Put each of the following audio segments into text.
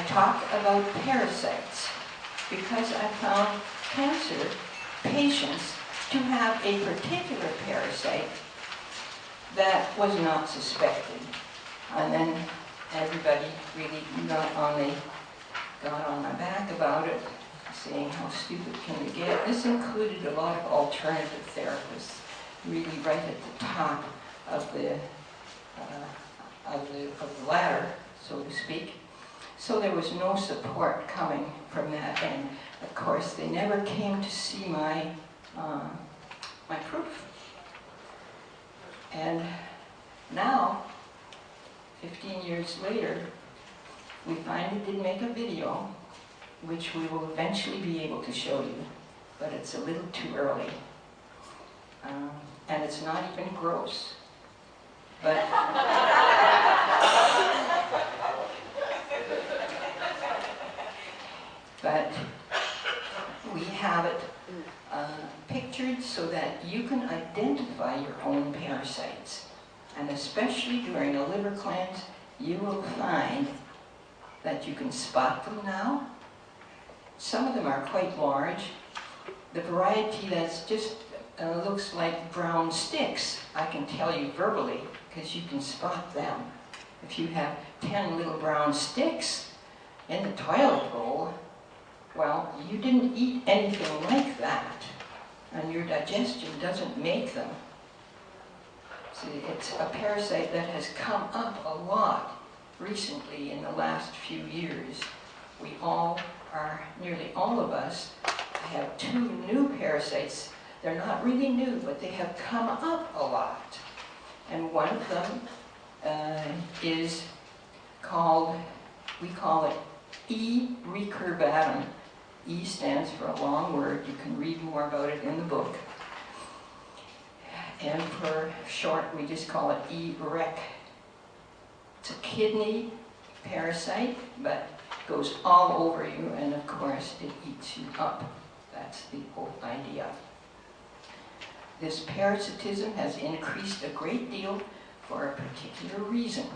talk about parasites because I found cancer patients to have a particular parasite that was not suspected. And then everybody really got on my back about it, saying how stupid can you get. This included a lot of alternative therapists, really right at the top of the ladder, so to speak. So there was no support coming from that, and of course they never came to see my proof. And now, 15 years later, we finally did make a video, which we will eventually be able to show you, but it's a little too early. And it's not even gross. But we have it pictured so that you can identify your own parasites. And especially during a liver cleanse, you will find that you can spot them now. Some of them are quite large. The variety that's just looks like brown sticks, I can tell you verbally, because you can spot them. If you have 10 little brown sticks in the toilet bowl, well, you didn't eat anything like that, and your digestion doesn't make them. See, it's a parasite that has come up a lot recently in the last few years. We all are, nearly all of us, have 2 new parasites. They're not really new, but they have come up a lot. And one of them is called, we call it E. recurvatum. E stands for a long word. You can read more about it in the book. And for short, we just call it E. rec. It's a kidney parasite, but goes all over you, and of course it eats you up. That's the whole idea. This parasitism has increased a great deal for a particular reason.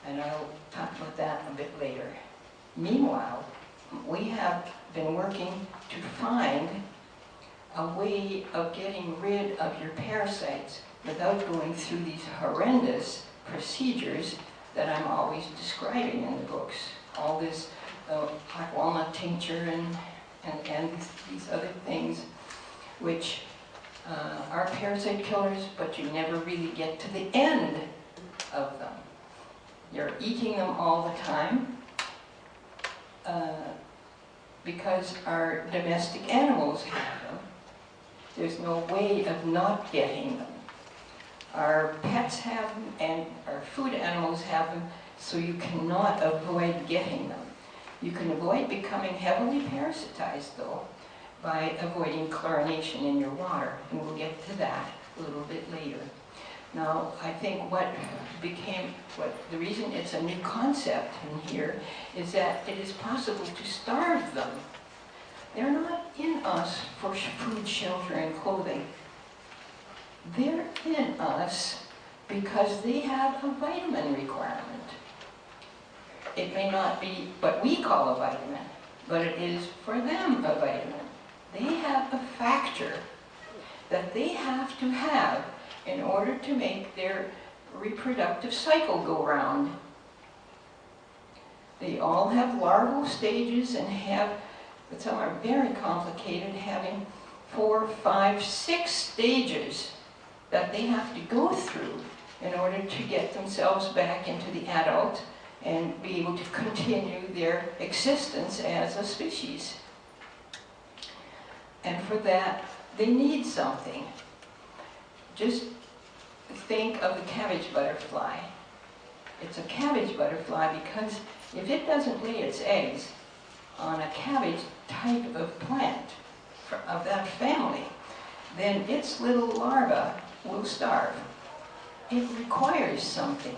And I'll talk about that a bit later. Meanwhile, we have been working to find a way of getting rid of your parasites without going through these horrendous procedures that I'm always describing in the books. All this black walnut tincture and these other things, which are parasite killers, but you never really get to the end of them. You're eating them all the time because our domestic animals have them. There's no way of not getting them. Our pets have them, and our food animals have them, so you cannot avoid getting them. You can avoid becoming heavily parasitized, though, by avoiding chlorination in your water, and we'll get to that a little bit later. Now, I think the reason it's a new concept in here is that it is possible to starve them. They're not in us for food, shelter, and clothing. They're in us because they have a vitamin requirement. It may not be what we call a vitamin, but it is for them a vitamin. They have a factor that they have to have in order to make their reproductive cycle go round. They all have larval stages and but some are very complicated, having 4, 5, 6 stages that they have to go through in order to get themselves back into the adult and be able to continue their existence as a species. And for that, they need something. Just think of the cabbage butterfly. It's a cabbage butterfly because if it doesn't lay its eggs on a cabbage type of plant of that family, then its little larva will starve. It requires something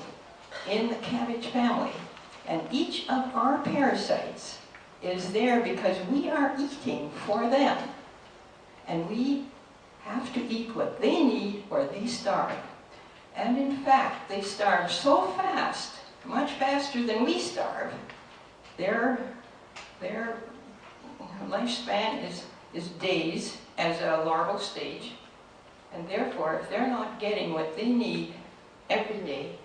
in the cabbage family, and each of our parasites is there because we are eating for them, and we have to eat what they need or they starve. And in fact, they starve so fast much faster than we starve. Their lifespan is days as a larval stage, and therefore, if they're not getting what they need every day,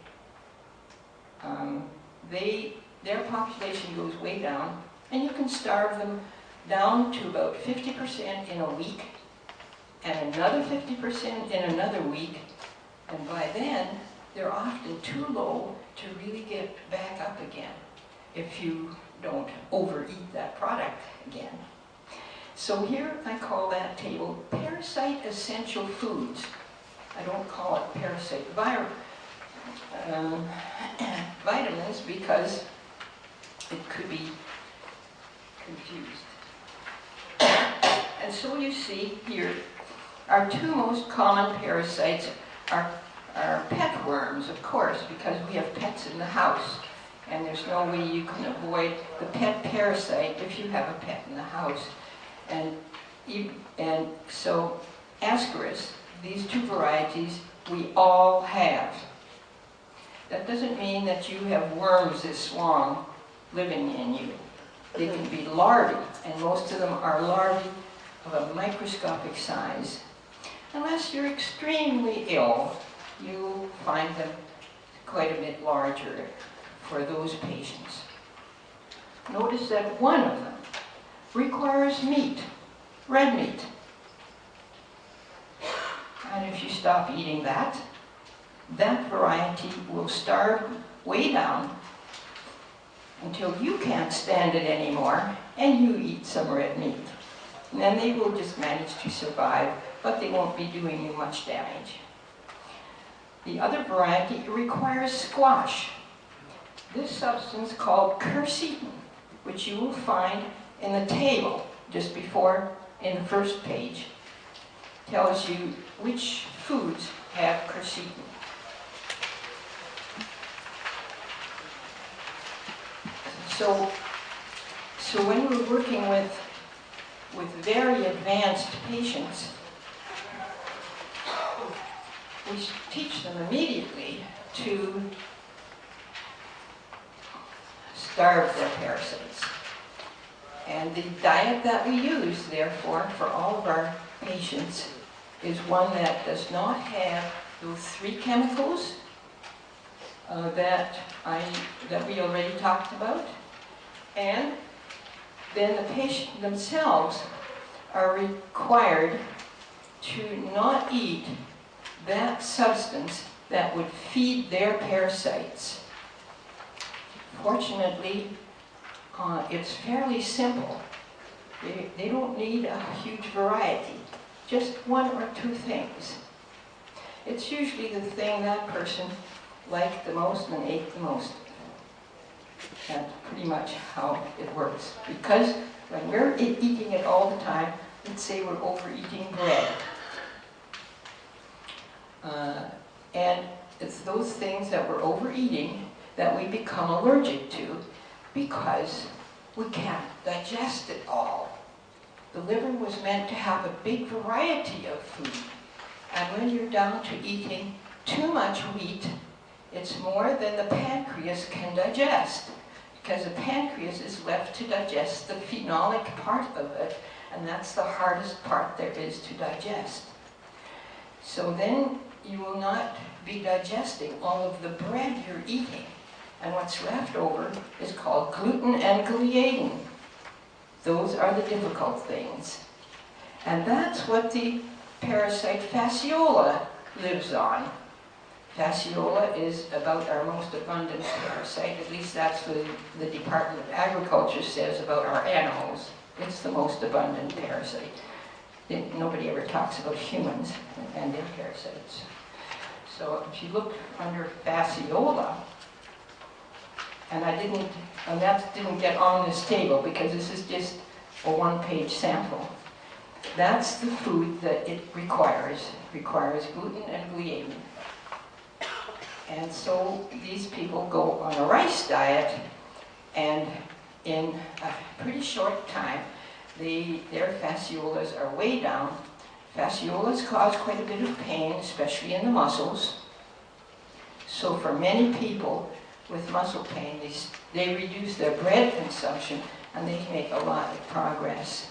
their population goes way down, and you can starve them down to about 50% in a week, and another 50% in another week, and by then, they're often too low to really get back up again if you don't overeat that product again. So here I call that table Parasite Essential Foods. I don't call it parasite vitamins because it could be confused. And so you see here, our two most common parasites are pet worms, of course, because we have pets in the house. And there's no way you can avoid the pet parasite if you have a pet in the house. And so Ascaris, these two varieties, we all have. That doesn't mean that you have worms this long living in you. They can be larvae, and most of them are larvae of a microscopic size. Unless you're extremely ill, you'll find them quite a bit larger for those patients. Notice that one of them requires meat, red meat. And if you stop eating that, that variety will starve way down until you can't stand it anymore and you eat some red meat. And then they will just manage to survive, but they won't be doing you much damage. The other variety requires squash. This substance called quercetin, which you will find in the table just before, in the first page, tells you which foods have quercetin. So when we're working with very advanced patients, we teach them immediately to starve their parasites. And the diet that we use, therefore, for all of our patients is one that does not have those three chemicals that we already talked about. And then the patient themselves are required to not eat that substance that would feed their parasites. Fortunately, it's fairly simple. They don't need a huge variety, just one or two things. It's usually the thing that person liked the most and ate the most. That's pretty much how it works. Because when we're eating it all the time, let's say we're overeating bread. And it's those things that we're overeating that we become allergic to because we can't digest it all. The liver was meant to have a big variety of food. And when you're down to eating too much wheat, it's more than the pancreas can digest. Because the pancreas is left to digest the phenolic part of it, and that's the hardest part there is to digest. So then you will not be digesting all of the bread you're eating. And what's left over is called gluten and gliadin. Those are the difficult things. And that's what the parasite fasciola lives on. Fasciola is about our most abundant parasite, at least that's what the Department of Agriculture says about our animals. It's the most abundant parasite. Nobody ever talks about humans and their parasites. So if you look under fasciola, and that didn't get on this table because this is just a one-page sample. That's the food that it requires. It requires gluten and gliadin. And so these people go on a rice diet, and in a pretty short time, their fasciolas are way down. Fasciolas cause quite a bit of pain, especially in the muscles. So for many people, with muscle pain. They reduce their bread consumption and they make a lot of progress.